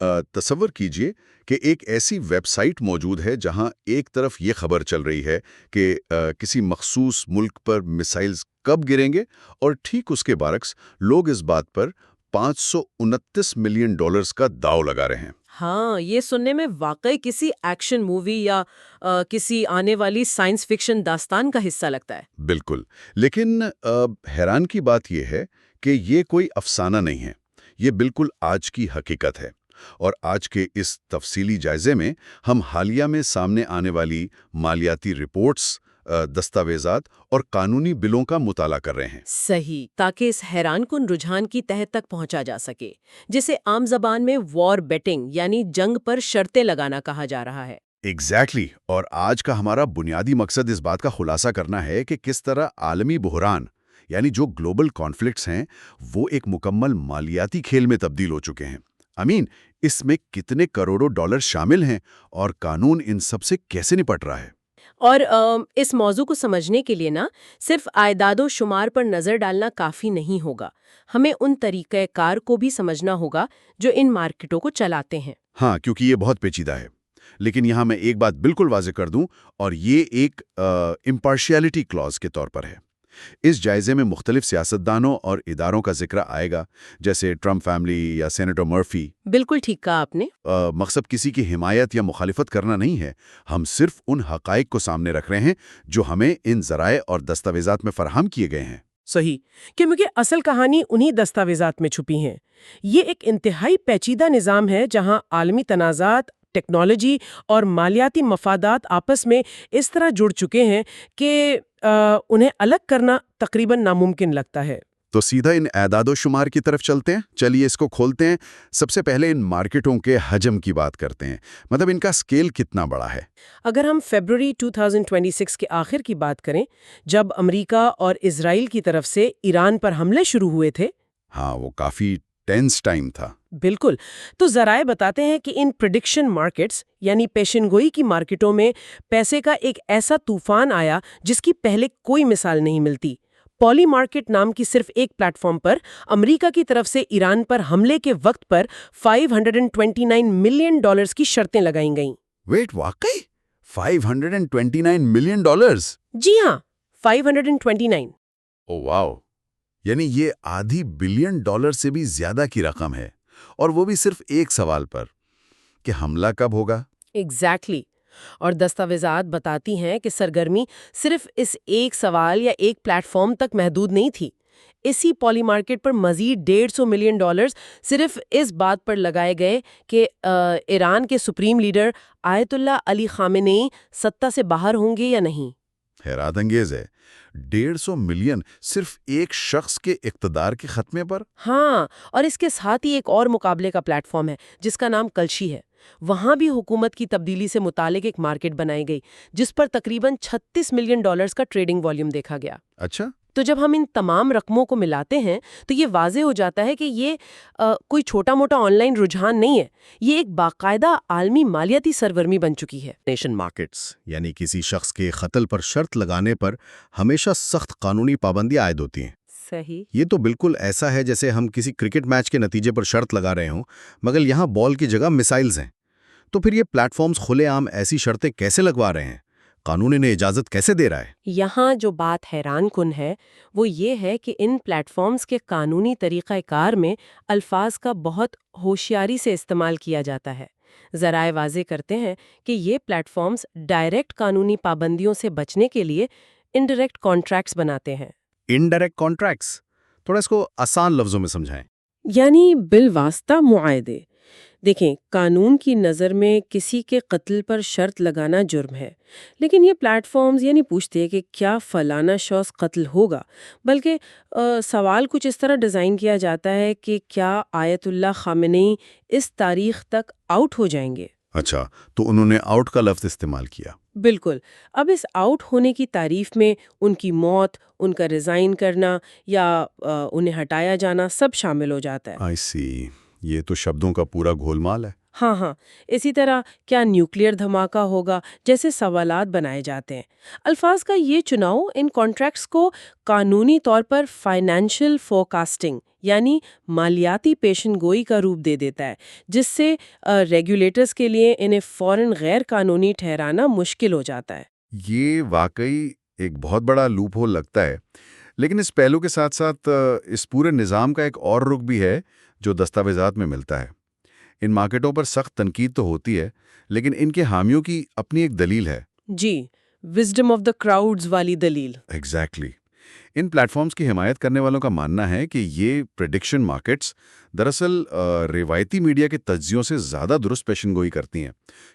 تصور کیجئے کہ ایک ایسی ویب سائٹ موجود ہے جہاں ایک طرف یہ خبر چل رہی ہے کہ کسی مخصوص ملک پر میسائلز کب گریں گے، اور ٹھیک اس کے برعکس لوگ اس بات پر $529 ملین کا داؤ لگا رہے ہیں۔ ہاں، یہ سننے میں واقعی کسی ایکشن مووی یا کسی آنے والی سائنس فکشن داستان کا حصہ لگتا ہے۔ بالکل، لیکن حیران کی بات یہ ہے کہ یہ کوئی افسانہ نہیں ہے، یہ بالکل آج کی حقیقت ہے۔ اور آج کے اس تفصیلی جائزے میں ہم حالیہ میں سامنے آنے والی مالیاتی رپورٹس، دستاویزات اور قانونی بلوں کا مطالعہ کر رہے ہیں۔ صحیح، تاکہ اس حیران کن رجحان کی تہہ تک پہنچا جا سکے، جسے عام زبان میں وار بیٹنگ یعنی جنگ پر شرطیں لگانا کہا جا رہا ہے۔ ایگزیکٹلی، اور آج کا ہمارا بنیادی مقصد اس بات کا خلاصہ کرنا ہے کہ کس طرح عالمی بحران یعنی جو گلوبل کانفلکٹس ہیں وہ ایک مکمل مالیاتی کھیل میں تبدیل ہو چکے ہیں۔ اس میں کتنے کروڑوں ڈالر شامل ہیں اور قانون ان سب سے کیسے نپٹ رہا ہے۔ اور اس موضوع کو سمجھنے کے لیے صرف اعداد و شمار پر نظر ڈالنا کافی نہیں ہوگا، ہمیں ان طریقہ کار کو بھی سمجھنا ہوگا جو ان مارکیٹوں کو چلاتے ہیں۔ ہاں، کیونکہ یہ بہت پیچیدہ ہے۔ لیکن یہاں میں ایک بات بالکل واضح کر دوں، اور یہ ایک امپارشیلٹی کلاز کے طور پر ہے۔ اس جائزے میں مختلف سیاستدانوں اور اداروں کا ذکر آئے گا، جیسے ٹرمپ فیملی یا سینیٹر مرفی۔ بالکل ٹھیک کہا آپ نے۔ مقصد کسی کی حمایت یا مخالفت کرنا نہیں ہے، ہم صرف ان حقائق کو سامنے رکھ رہے ہیں جو ہمیں ان ذرائع اور دستاویزات میں فراہم کیے گئے ہیں۔ صحیح، کیونکہ اصل کہانی انہی دستاویزات میں چھپی ہیں۔ یہ ایک انتہائی پیچیدہ نظام ہے جہاں عالمی تنازعات، ٹیکنالوجی اور مالیاتی مفادات آپس میں اس طرح جڑ چکے ہیں کہ انہیں الگ کرنا تقریباً ناممکن لگتا ہے۔ تو سیدھا ان اعداد و شمار کی طرف چلتے ہیں، چلیے اس کو کھولتے ہیں۔ سب سے پہلے ان مارکیٹوں کے حجم کی بات کرتے ہیں، مطلب ان کا سکیل کتنا بڑا ہے۔ اگر ہم فیبروری 2026 کے آخر کی بات کریں، جب امریکہ اور اسرائیل کی طرف سے ایران پر حملے شروع ہوئے تھے۔ ہاں، وہ کافی ٹینس ٹائم تھا۔ بالکل، تو ذرائع بتاتے ہیں کہ ان پریڈکشن مارکیٹس یعنی پیشن گوئی کی مارکیٹوں میں پیسے کا ایک ایسا طوفان آیا جس کی پہلے کوئی مثال نہیں ملتی۔ پولی مارکیٹ نام کی صرف ایک پلیٹ فارم پر امریکہ کی طرف سے ایران پر حملے کے وقت پر $529 ملین کی شرطیں لگائیں گئیں۔ ویٹ، واقعی $529 ملین؟ جی ہاں، 529۔ او واو، یعنی یہ آدھی $1 بلین سے بھی زیادہ کی رقم ہے، اور وہ بھی صرف ایک سوال پر کہ حملہ کب ہوگا۔ ایگزیکٹلی، اور دستاویزات بتاتی ہیں کہ سرگرمی صرف اس ایک سوال یا ایک پلیٹ فارم تک محدود نہیں تھی۔ اسی پولی مارکیٹ پر مزید $150 ملین صرف اس بات پر لگائے گئے کہ ایران کے سپریم لیڈر آیت اللہ علی خامنئی سطح سے باہر ہوں گے یا نہیں۔ حیرت انگیز ہے، 150 ملین صرف ایک شخص کے اقتدار کے خاتمے پر۔ ہاں، اور اس کے ساتھ ہی ایک اور مقابلے کا پلیٹ فارم ہے جس کا نام کلشی ہے۔ وہاں بھی حکومت کی تبدیلی سے متعلق ایک مارکیٹ بنائی گئی جس پر تقریباً $36 ملین کا ٹریڈنگ والیوم دیکھا گیا۔ اچھا، تو جب ہم ان تمام رقموں کو ملاتے ہیں تو یہ واضح ہو جاتا ہے کہ یہ کوئی چھوٹا موٹا آن لائن رجحان نہیں ہے، یہ ایک باقاعدہ عالمی مالیاتی سرگرمی بن چکی ہے۔ نیشن مارکیٹس یعنی کسی شخص کے قتل پر شرط لگانے پر ہمیشہ سخت قانونی پابندیاں عائد ہوتی ہیں۔ صحیح، یہ تو بالکل ایسا ہے جیسے ہم کسی کرکٹ میچ کے نتیجے پر شرط لگا رہے ہوں، مگر یہاں بال کی جگہ میسائلز ہیں۔ تو پھر یہ پلیٹ فارمز کھلے عام ایسی شرطیں کیسے لگوا رہے ہیں؟ قانون انہیں اجازت کیسے دے رہا ہے؟ یہاں جو بات حیران کن ہے وہ یہ ہے کہ ان پلیٹ فارمز کے قانونی طریقہ کار میں الفاظ کا بہت ہوشیاری سے استعمال کیا جاتا ہے۔ ذرائع واضح کرتے ہیں کہ یہ پلیٹ فارمز ڈائریکٹ قانونی پابندیوں سے بچنے کے لیے انڈائریکٹ کانٹریکٹس بناتے ہیں۔ انڈائریکٹ کانٹریکٹس، تھوڑا اس کو آسان لفظوں میں سمجھائیں۔ یعنی بالواسطہ معاہدے۔ دیکھیں، قانون کی نظر میں کسی کے قتل پر شرط لگانا جرم ہے، لیکن یہ پلیٹ فارمز یہ نہیں پوچھتے کہ کیا فلانا شخص قتل ہوگا، بلکہ سوال کچھ اس طرح ڈیزائن کیا جاتا ہے کہ کیا آیت اللہ خامنئی اس تاریخ تک آؤٹ ہو جائیں گے۔ اچھا، تو انہوں نے آؤٹ کا لفظ استعمال کیا۔ بالکل، اب اس آؤٹ ہونے کی تعریف میں ان کی موت، ان کا ریزائن کرنا یا انہیں ہٹایا جانا سب شامل ہو جاتا ہے۔ آئی سی، یہ تو شبدوں کا پورا گھول مال ہے۔ ہاں ہاں، اسی طرح کیا نیوکلیئر دھماکہ ہوگا جیسے سوالات بنائے جاتے ہیں۔ الفاظ کا یہ چناؤ ان کانٹریکٹس کو قانونی طور پر فائنینشیل فورکاسٹنگ یعنی مالیاتی پیشن گوئی کا روپ دے دیتا ہے، جس سے ریگولیٹرز کے لیے انہیں فوراً غیر قانونی ٹھہرانا مشکل ہو جاتا ہے۔ یہ واقعی ایک بہت بڑا لوپ ہول لگتا ہے، لیکن اس پہلو کے ساتھ ساتھ اس پورے نظام کا ایک اور رخ بھی ہے جو دستاویزات میں ملتا ہے۔ ان مارکیٹوں پر سخت تنقید تو ہوتی ہے، لیکن ان کے حامیوں کی اپنی ایک دلیل ہے۔ جی، وزڈم آف دا کراؤڈز والی دلیل۔ ایگزیکٹلی ان پلیٹ فارمز کی حمایت کرنے والوں کا ماننا ہے کہ یہ پریڈکشن مارکیٹس دراصل روایتی میڈیا کے تجزیوں سے زیادہ درست پیشن گوئی کرتی ہیں،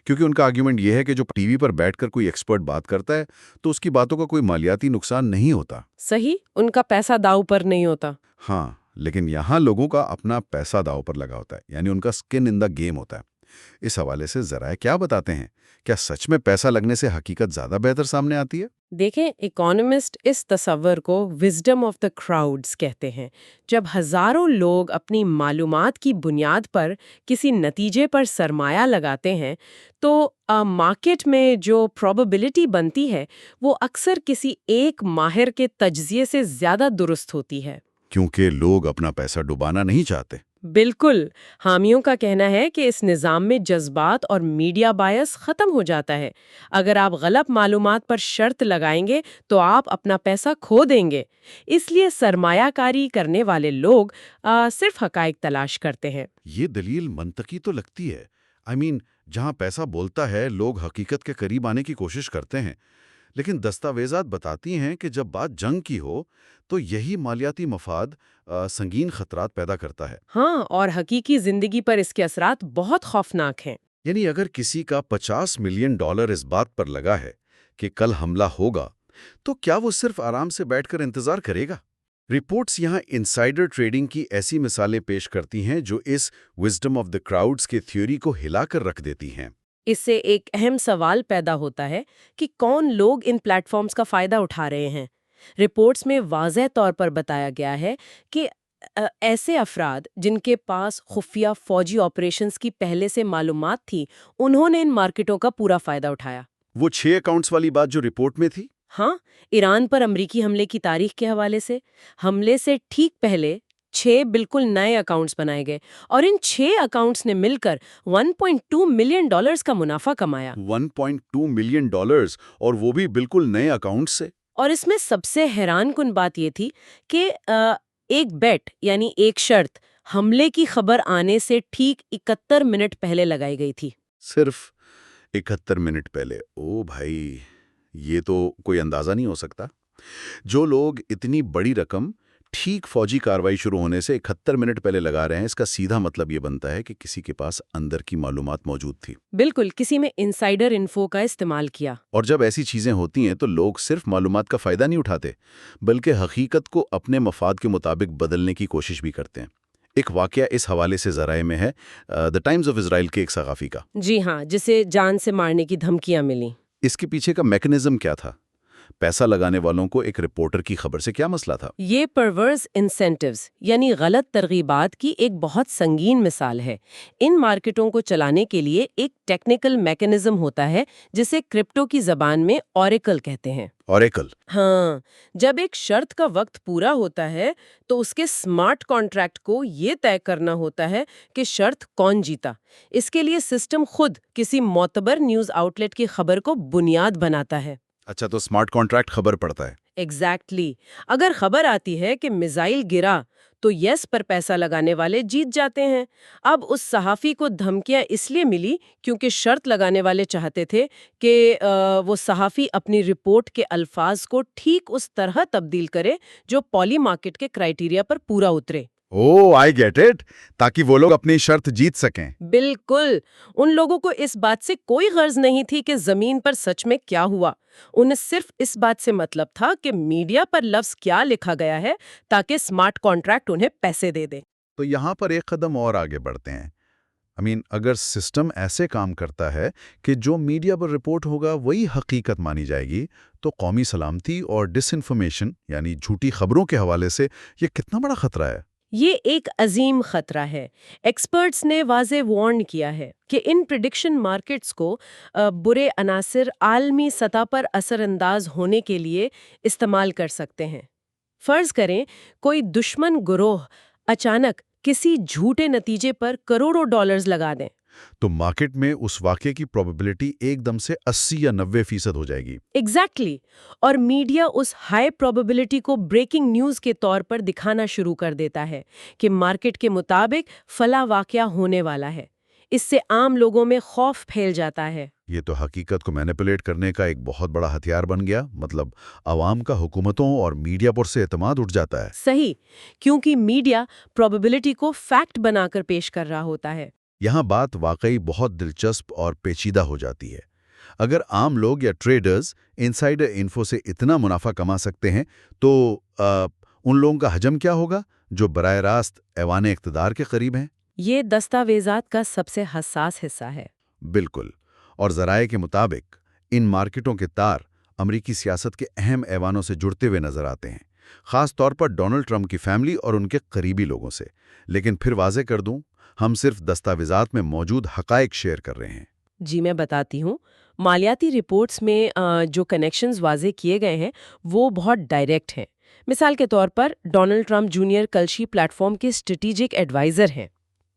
کیونکہ ان کا آرگیومنٹ یہ ہے کہ جو ٹی وی پر بیٹھ کر کوئی ایکسپرٹ بات کرتا ہے تو اس کی باتوں کا کوئی مالیاتی نقصان نہیں ہوتا۔ صحیح، ان کا پیسہ داؤ پر نہیں ہوتا۔ ہاں، لیکن یہاں لوگوں کا اپنا پیسہ داؤ پر لگا ہوتا ہے، یعنی ان کا اسکن ان دا گیم ہوتا ہے۔ اس حوالے سے ذرائع کیا بتاتے ہیں؟ کیا سچ میں پیسہ لگنے سے حقیقت زیادہ بہتر سامنے آتی ہے؟ دیکھیں، اکانومسٹ اس تصور کو وزڈم آف دا کراؤڈز کہتے ہیں۔ جب ہزاروں لوگ اپنی معلومات کی بنیاد پر کسی نتیجے پر سرمایہ لگاتے ہیں تو مارکیٹ میں جو پروبیبلٹی بنتی ہے وہ اکثر کسی ایک ماہر کے تجزیے سے زیادہ درست ہوتی ہے۔ کیونکہ لوگ اپنا پیسہ ڈبانا نہیں چاہتے۔ بالکل، حامیوں کا کہنا ہے کہ اس نظام میں جذبات اور میڈیا بائس ختم ہو جاتا ہے۔ اگر آپ غلط معلومات پر شرط لگائیں گے تو آپ اپنا پیسہ کھو دیں گے۔ اس لیے سرمایہ کاری کرنے والے لوگ صرف حقائق تلاش کرتے ہیں۔ یہ دلیل منطقی تو لگتی ہے۔ جہاں پیسہ بولتا ہے لوگ حقیقت کے قریب آنے کی کوشش کرتے ہیں، لیکن دستاویزات بتاتی ہیں کہ جب بات جنگ کی ہو تو یہی مالیاتی مفاد سنگین خطرات پیدا کرتا ہے۔ ہاں، اور حقیقی زندگی پر اس کے اثرات بہت خوفناک ہیں۔ یعنی اگر کسی کا $50 ملین اس بات پر لگا ہے کہ کل حملہ ہوگا تو کیا وہ صرف آرام سے بیٹھ کر انتظار کرے گا؟ رپورٹس یہاں انسائیڈر ٹریڈنگ کی ایسی مثالیں پیش کرتی ہیں جو اس وزڈم آف دا کراؤڈز کے تھیوری کو ہلا کر رکھ دیتی ہیں۔ اس سے ایک اہم سوال پیدا ہوتا ہے کہ کون لوگ ان پلیٹ فارمز کا فائدہ اٹھا رہے ہیں۔ رپورٹس میں واضح طور پر بتایا گیا ہے کہ ایسے افراد جن کے پاس خفیہ فوجی آپریشنز کی پہلے سے معلومات تھی، انہوں نے ان مارکیٹوں کا پورا فائدہ اٹھایا۔ وہ 6 اکاؤنٹس والی بات جو رپورٹ میں تھی؟ ہاں، ایران پر امریکی حملے کی تاریخ کے حوالے سے حملے سے ٹھیک پہلے 6 بالکل نئے اکاؤنٹس بنائے گئے اور ان 6 اکاؤنٹس نے مل کر $1.2 ملین کا منافع کمایا۔ $1.2 ملین اور وہ بھی بالکل نئے اکاؤنٹ سے۔ اور اس میں سب سے حیران کن بات یہ تھی کہ ایک بیٹ یعنی ایک شرط حملے کی خبر آنے سے ٹھیک 71 منٹ پہلے لگائی گئی تھی۔ صرف 71 منٹ پہلے؟ او بھائی، یہ تو کوئی اندازہ نہیں ہو سکتا۔ جو لوگ اتنی بڑی رقم ٹھیک فوجی کاروائی شروع ہونے سے 71 منٹ پہلے لگا رہے ہیں، اس کا سیدھا مطلب یہ بنتا ہے کہ کسی کے پاس اندر کی معلومات موجود تھی۔ بالکل، کسی میں انسائیڈر انفو کا استعمال کیا۔ اور جب ایسی چیزیں ہوتی ہیں تو لوگ صرف معلومات کا فائدہ نہیں اٹھاتے، بلکہ حقیقت کو اپنے مفاد کے مطابق بدلنے کی کوشش بھی کرتے ہیں۔ ایک واقعہ اس حوالے سے ذرائع میں ہے دی ٹائمز آف اسرائیل کے ایک صحافی کا۔ جی ہاں، جسے جان سے مارنے کی دھمکیاں ملیں۔ اس کے پیچھے کا میکنزم کیا تھا؟ پیسہ لگانے والوں کو ایک رپورٹر کی خبر سے کیا مسئلہ تھا؟ یہ پرورس انسینٹیوز یعنی غلط ترغیبات کی ایک بہت سنگین مثال ہے۔ ان مارکیٹوں کو چلانے کے لیے ایک ٹیکنیکل میکنزم ہوتا ہے جسے کرپٹو کی زبان میں اوریکل کہتے ہیں۔ اوریکل؟ ہاں، جب ایک شرط کا وقت پورا ہوتا ہے تو اس کے سمارٹ کانٹریکٹ کو یہ طے کرنا ہوتا ہے کہ شرط کون جیتا۔ اس کے لیے سسٹم خود کسی معتبر نیوز آؤٹ لیٹ کی خبر کو بنیاد بناتا ہے۔ اچھا، تو سمارٹ کانٹریکٹ خبر پڑتا ہے؟ ایگزیکٹلی۔ اگر خبر آتی ہے کہ میزائل گرا تو یس پر پیسہ لگانے والے جیت جاتے ہیں۔ اب اس صحافی کو دھمکیاں اس لیے ملی کیونکہ شرط لگانے والے چاہتے تھے کہ وہ صحافی اپنی رپورٹ کے الفاظ کو ٹھیک اس طرح تبدیل کرے جو پالی مارکیٹ کے کرائیٹیریا پر پورا اترے۔ اوہ، آئی گیٹ اٹ، تاکہ وہ لوگ اپنی شرط جیت سکیں۔ بالکل، ان لوگوں کو اس بات سے کوئی غرض نہیں تھی کہ زمین پر سچ میں کیا ہوا۔ انہیں صرف اس بات سے مطلب تھا کہ میڈیا پر لفظ کیا لکھا گیا ہے تاکہ سمارٹ کانٹریکٹ انہیں پیسے دے دے۔ تو یہاں پر ایک قدم اور آگے بڑھتے ہیں۔ اگر سسٹم ایسے کام کرتا ہے کہ جو میڈیا پر رپورٹ ہوگا وہی حقیقت مانی جائے گی، تو قومی سلامتی اور ڈس انفارمیشن یعنی جھوٹی خبروں کے حوالے سے یہ کتنا بڑا خطرہ ہے؟ یہ ایک عظیم خطرہ ہے۔ ایکسپرٹس نے واضح وارن کیا ہے کہ ان پریڈکشن مارکیٹس کو برے عناصر عالمی سطح پر اثر انداز ہونے کے لیے استعمال کر سکتے ہیں۔ فرض کریں کوئی دشمن گروہ اچانک کسی جھوٹے نتیجے پر کروڑوں ڈالرز لگا دیں تو مارکیٹ میں اس واقعے کی پروبیبلٹی ایک دم سے 80 یا 90% ہو جائے گی۔ ایگزیکٹلی اور میڈیا اس ہائی پروبیبلٹی کو بریکنگ نیوز کے طور پر دکھانا شروع کر دیتا ہے کہ مارکیٹ کے مطابق فلاں واقعہ ہونے والا ہے۔ اس سے عام لوگوں میں خوف پھیل جاتا ہے۔ یہ تو حقیقت کو مینیپولیٹ کرنے کا ایک بہت بڑا ہتھیار بن گیا، مطلب عوام کا حکومتوں اور میڈیا پر سے اعتماد اٹھ جاتا ہے۔ صحیح، کیونکہ میڈیا پروبیبلٹی کو فیکٹ بنا کر پیش کر رہا ہوتا ہے۔ یہاں بات واقعی بہت دلچسپ اور پیچیدہ ہو جاتی ہے۔ اگر عام لوگ یا ٹریڈرز انسائیڈر انفو سے اتنا منافع کما سکتے ہیں تو ان لوگوں کا حجم کیا ہوگا جو براہ راست ایوان اقتدار کے قریب ہیں؟ یہ دستاویزات کا سب سے حساس حصہ ہے۔ بالکل، اور ذرائع کے مطابق ان مارکیٹوں کے تار امریکی سیاست کے اہم ایوانوں سے جڑتے ہوئے نظر آتے ہیں، خاص طور پر ڈونلڈ ٹرمپ کی فیملی اور ان کے قریبی لوگوں سے۔ لیکن پھر واضح کر دوں، ہم صرف دستاویزات میں موجود حقائق شیئر کر رہے ہیں۔ جی میں بتاتی ہوں، مالیاتی رپورٹس میں جو کنیکشنز واضح کیے گئے ہیں وہ بہت ڈائریکٹ ہیں۔ مثال کے طور پر Donald Trump junior Kalshi platform کے اسٹریٹجک ایڈوائزر ہیں۔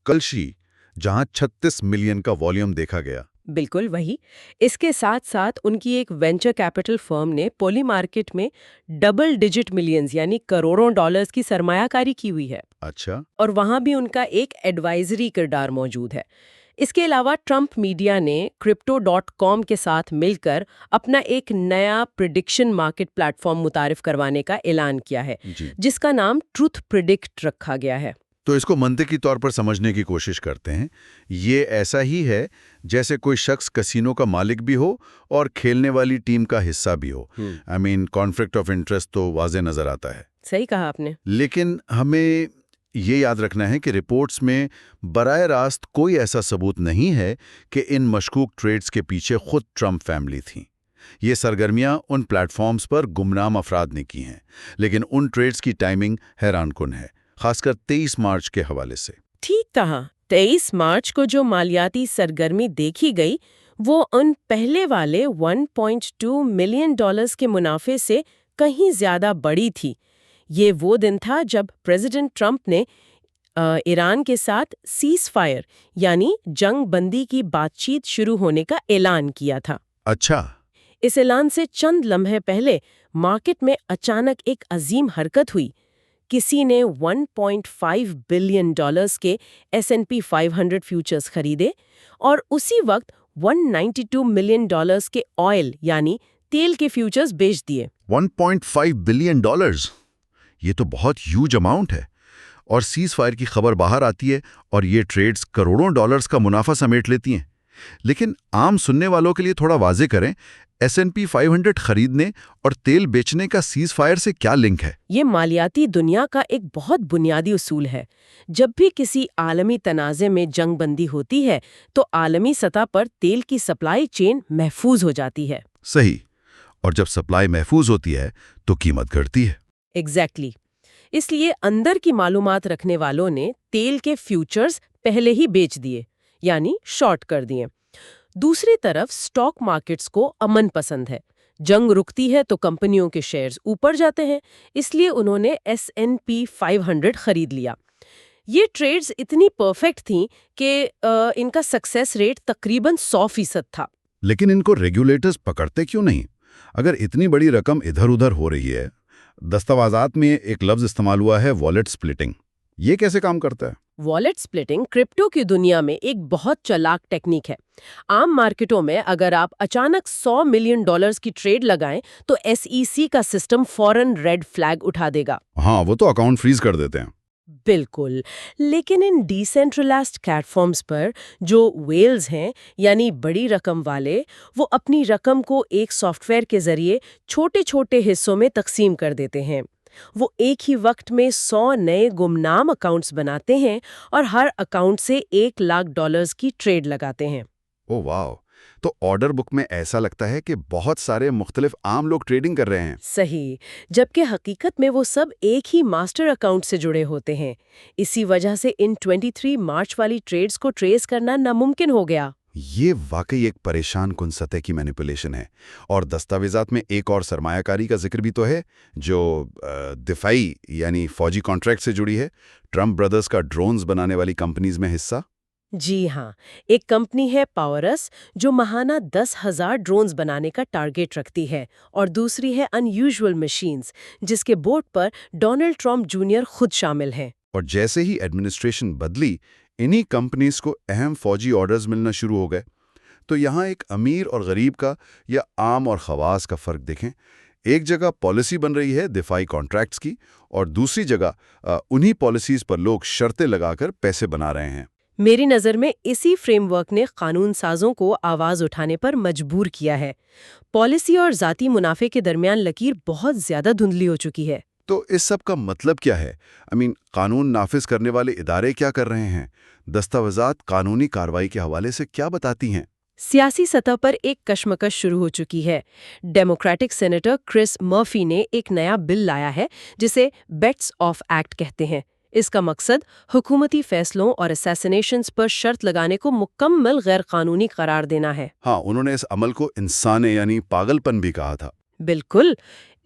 کلشی، جہاں 36 ملین کا والیوم دیکھا گیا۔ بالکل وہی۔ اس کے ساتھ ساتھ ان کی ایک وینچر کیپٹل فرم نے پولی مارکیٹ میں ڈبل ڈیجٹ ملینز یعنی کروڑوں ڈالرز کی سرمایہ کاری کی ہوئی ہے۔ اچھا، اور وہاں بھی ان کا ایک ایڈوائزری کردار موجود ہے۔ اس کے علاوہ ٹرمپ میڈیا نے Crypto.com کے ساتھ مل کر اپنا ایک نیا پریڈکشن مارکیٹ پلیٹ فارم متعارف کروانے کا اعلان کیا ہے، جس کا نام ٹروتھ پریڈکٹ رکھا گیا ہے۔ تو اس کو منطقی طور پر سمجھنے کی کوشش کرتے ہیں۔ یہ ایسا ہی ہے جیسے کوئی شخص کسینو کا مالک بھی ہو اور کھیلنے والی ٹیم کا حصہ بھی ہو۔ کانفلکٹ آف انٹرسٹ تو واضح نظر آتا ہے۔ صحیح کہا آپ نے۔ لیکن ہمیں یہ یاد رکھنا ہے کہ رپورٹس میں براہ راست کوئی ایسا ثبوت نہیں ہے کہ ان مشکوک ٹریڈز کے پیچھے خود ٹرمپ فیملی تھیں۔ یہ سرگرمیاں ان پلیٹ فارمز پر گمنام افراد نے کی ہیں، لیکن ان ٹریڈز کی ٹائمنگ حیران کن ہے، خاص کر 23 مارچ کے حوالے سے۔ ٹھیک کہا، 23 مارچ کو جو مالیاتی سرگرمی دیکھی گئی وہ ان پہلے والے 1.2 ملین ڈالرز کے منافع سے کہیں زیادہ بڑی تھی۔ یہ وہ دن تھا جب پریزیڈنٹ ٹرمپ نے ایران کے ساتھ سیز فائر یعنی جنگ بندی کی بات چیت شروع ہونے کا اعلان کیا تھا۔ اچھا، اس اعلان سے چند لمحے پہلے مارکیٹ میں اچانک ایک عظیم حرکت ہوئی۔ کسی نے 1.5 بلین ڈالرز کے S&P 500 فیوچرز خریدے اور اسی وقت 192 ملین ڈالرز کے آئل یعنی تیل کے فیوچرز بیچ دیے۔ 1.5 بلین ڈالرز، یہ تو بہت ہیوج اماؤنٹ ہے۔ اور سیز فائر کی خبر باہر آتی ہے اور یہ ٹریڈز کروڑوں ڈالرز کا منافع سمیٹ لیتی ہیں۔ لیکن عام سننے والوں کے لیے تھوڑا واضح کریں، S&P 500 خریدنے اور تیل بیچنے کا سیز فائر سے کیا لنک ہے؟ یہ مالیاتی دنیا کا ایک بہت بنیادی اصول ہے۔ جب بھی کسی عالمی تنازع میں جنگ بندی ہوتی ہے تو عالمی سطح پر تیل کی سپلائی چین محفوظ ہو جاتی ہے۔ صحیح، اور جب سپلائی محفوظ ہوتی ہے تو قیمت گھٹتی ہے۔ ایگزیکٹلی۔ اس لیے اندر کی معلومات رکھنے والوں نے تیل کے فیوچرز پہلے ہی بیچ دیے یعنی شارٹ کر دیے۔ دوسری طرف سٹاک مارکیٹس کو امن پسند ہے۔ جنگ رکتی ہے تو کمپنیوں کے شیئرز اوپر جاتے ہیں، اس لیے انہوں نے S&P 500 خرید لیا۔ یہ ٹریڈز اتنی پرفیکٹ تھیں کہ ان کا سکسیس ریٹ تقریباً 100% تھا۔ لیکن ان کو ریگولیٹرز پکڑتے کیوں نہیں؟ اگر اتنی بڑی رقم ادھر ادھر ہو رہی ہے۔ دستاویزات میں ایک لفظ استعمال ہوا ہے والیٹ سپلٹنگ۔ یہ کیسے کام کرتا ہے؟ والیٹ سپلٹنگ کرپٹو کی دنیا میں ایک بہت چلاک ٹیکنیک ہے۔ عام مارکیٹوں میں اگر آپ اچانک 100 ملین ڈالرز کی ٹریڈ لگائیں تو SEC کا سسٹم فوراً ریڈ فلیگ اٹھا دے گا۔ ہاں، وہ تو اکاؤنٹ فریز کر دیتے ہیں۔ بالکل، لیکن ان ڈی سینٹرلائزڈ پلیٹ فارمز پر جو ویلز ہیں یعنی بڑی رقم والے، وہ اپنی رقم کو ایک سافٹ ویئر کے ذریعے چھوٹے چھوٹے حصوں میں تقسیم کر دیتے ہیں۔ وہ ایک ہی وقت میں 100 نئے گمنام اکاؤنٹس بناتے ہیں اور ہر اکاؤنٹ سے $1 لاکھ کی ٹریڈ لگاتے ہیں۔ او واو، تو آرڈر بک میں ایسا لگتا ہے کہ بہت سارے مختلف عام لوگ ٹریڈنگ کر رہے ہیں۔ صحیح، جبکہ حقیقت میں وہ سب ایک ہی ماسٹر اکاؤنٹ سے جڑے ہوتے ہیں۔ اسی وجہ سے ان 23 مارچ والی ٹریڈز کو ٹریس کرنا ناممکن ہو گیا۔ یہ واقعی ایک پریشان کن سطح کی مینیپولیشن ہے، اور دستاویزات میں ایک اور سرمایہ کاری کا ذکر بھی تو ہے جو دفاعی یعنی فوجی کانٹریکٹ سے جڑی ہے، ٹرمپ برادرز کا ڈرونز بنانے والی کمپنیز میں حصہ۔ جی ہاں، ایک کمپنی ہے پاورس جو ماہانہ 10,000 ڈرونز بنانے کا ٹارگٹ رکھتی ہے، اور دوسری ہے انیوژول مشینز جس کے بورڈ پر ڈونلڈ ٹرمپ جونیئر خود شامل ہیں۔ اور جیسے ہی ایڈمنسٹریشن بدلی، انہی کمپنیز کو اہم فوجی آرڈرز ملنا شروع ہو گئے۔ تو یہاں ایک امیر اور غریب کا یا عام اور خواص کا فرق دیکھیں۔ ایک جگہ پالیسی بن رہی ہے دفاعی کانٹریکٹس کی، اور دوسری جگہ انہی پالیسیز پر لوگ شرطیں لگا کر پیسے بنا رہے ہیں۔ میری نظر میں اسی فریم ورک نے قانون سازوں کو آواز اٹھانے پر مجبور کیا ہے۔ پالیسی اور ذاتی منافع کے درمیان لکیر بہت زیادہ دھندلی ہو چکی ہے۔ تو اس سب کا مطلب کیا ہے؟ قانون نافذ کرنے والے ادارے کیا کر رہے ہیں؟ دستاویزات قانونی کارروائی کے حوالے سے کیا بتاتی ہیں؟ سیاسی سطح پر ایک کشمکش شروع ہو چکی ہے۔ ڈیموکریٹک سینیٹر کرس مرفی نے ایک نیا بل لایا ہے جسے بیٹس آف ایکٹ کہتے ہیں۔ اس کا مقصد حکومتی فیصلوں اور اسیسینیشنز پر شرط لگانے کو مکمل غیر قانونی قرار دینا ہے۔ ہاں، انہوں نے اس عمل کو انسانے یعنی پاگل پن بھی کہا تھا۔ بالکل۔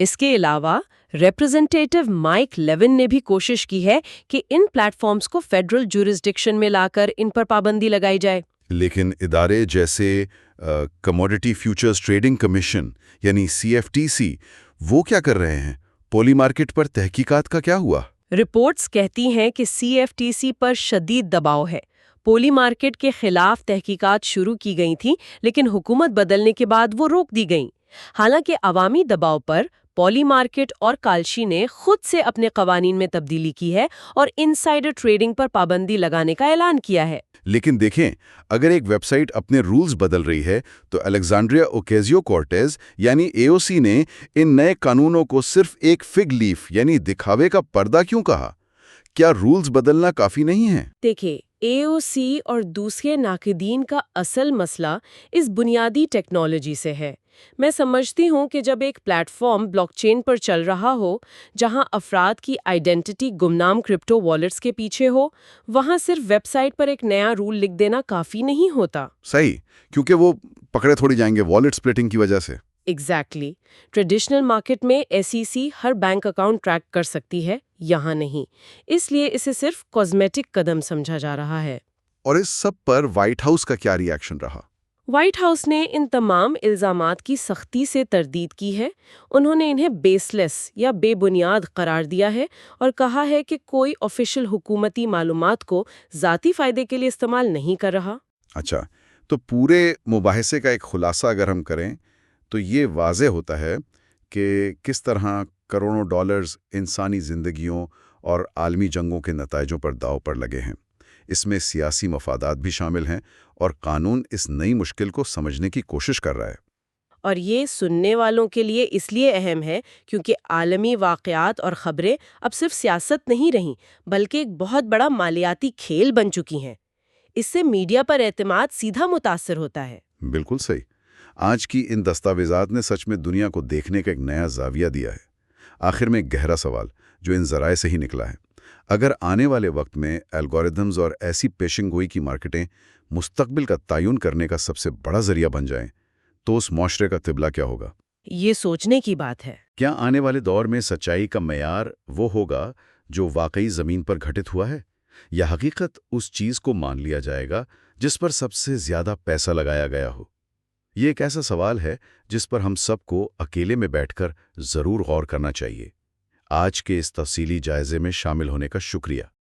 اس کے علاوہ ریپرزنٹیٹو مائک لیون نے بھی کوشش کی ہے کہ ان پلیٹ فارمز کو فیڈرل جورسڈکشن میں لا کر ان پر پابندی لگائی جائے۔ لیکن ادارے جیسے کموڈیٹی فیوچرز ٹریڈنگ کمیشن یعنی CFTC وہ کیا کر رہے ہیں؟ پولی مارکیٹ پر تحقیقات کا کیا ہوا؟ رپورٹس کہتی ہیں کہ CFTC پر شدید دباؤ ہے۔ پولی مارکیٹ کے خلاف تحقیقات شروع کی گئی تھیں، لیکن حکومت بدلنے کے بعد وہ روک دی گئیں۔ حالانکہ عوامی دباؤ پر پولی مارکیٹ اور کالشی نے خود سے اپنے قوانین میں تبدیلی کی ہے اور انسائیڈر ٹریڈنگ پر پابندی لگانے کا اعلان کیا ہے۔ لیکن دیکھیں، اگر ایک ویب سائٹ اپنے رولز بدل رہی ہے تو الیگزینڈریا اوکیزیو کورٹیز یعنی AOC نے ان نئے قانونوں کو صرف ایک فگ لیف یعنی دکھاوے کا پردہ کیوں کہا؟ کیا رولز بدلنا کافی نہیں ہے؟ دیکھیں، AOC اور دوسرے ناقدین کا اصل مسئلہ اس بنیادی ٹیکنالوجی سے ہے۔ میں سمجھتی ہوں کہ جب ایک پلیٹ فارم بلاک چین پر چل رہا ہو جہاں افراد کی آئیڈینٹی گمنام کرپٹو والیٹس کے پیچھے ہو، وہاں صرف ویب سائٹ پر ایک نیا رول لکھ دینا کافی نہیں ہوتا۔ صحیح، کیونکہ وہ پکڑے تھوڑی جائیں گے والیٹ سپلٹنگ کی وجہ سے۔ ایگزیکٹلی۔ ٹریڈیشنل مارکیٹ میں SEC ہر بینک اکاؤنٹ ٹریک کر سکتی ہے، یہاں نہیں۔ اس لیے اسے صرف کاسمیٹک قدم سمجھا جا رہا ہے۔ اور اس سب پر وائٹ ہاؤس کا کیا ری ایکشن رہا؟ وائٹ ہاؤس نے ان تمام الزامات کی سختی سے تردید کی ہے۔ انہوں نے انہیں بیس لیس یا بے بنیاد قرار دیا ہے اور کہا ہے کہ کوئی آفیشیل حکومتی معلومات کو ذاتی فائدے کے لیے استعمال نہیں کر رہا۔ اچھا، تو پورے مباحثے کا ایک خلاصہ اگر ہم کریں تو یہ واضح ہوتا ہے کہ کس طرح کروڑوں ڈالرز انسانی زندگیوں اور عالمی جنگوں کے نتائجوں پر داؤ پر لگے ہیں۔ اس میں سیاسی مفادات بھی شامل ہیں، اور قانون اس نئی مشکل کو سمجھنے کی کوشش کر رہا ہے۔ اور یہ سننے والوں کے لیے اس لیے اہم ہے کیونکہ عالمی واقعات اور خبریں اب صرف سیاست نہیں رہیں بلکہ ایک بہت بڑا مالیاتی کھیل بن چکی ہیں۔ اس سے میڈیا پر اعتماد سیدھا متاثر ہوتا ہے۔ بالکل صحیح۔ آج کی ان دستاویزات نے سچ میں دنیا کو دیکھنے کا ایک نیا زاویہ دیا ہے۔ آخر میں ایک گہرا سوال جو ان ذرائع سے ہی نکلا ہے، اگر آنے والے وقت میں الگورتھمز اور ایسی پیشن گوئی کی مارکیٹیں مستقبل کا تعین کرنے کا سب سے بڑا ذریعہ بن جائیں تو اس معاشرے کا قبلہ کیا ہوگا؟ یہ سوچنے کی بات ہے۔ کیا آنے والے دور میں سچائی کا معیار وہ ہوگا جو واقعی زمین پر گھٹت ہوا ہے، یا حقیقت اس چیز کو مان لیا جائے گا جس پر سب سے زیادہ پیسہ لگایا گیا ہو؟ یہ ایک ایسا سوال ہے جس پر ہم سب کو اکیلے میں بیٹھ کر ضرور غور کرنا چاہیے۔ آج کے اس تفصیلی جائزے میں شامل ہونے کا شکریہ۔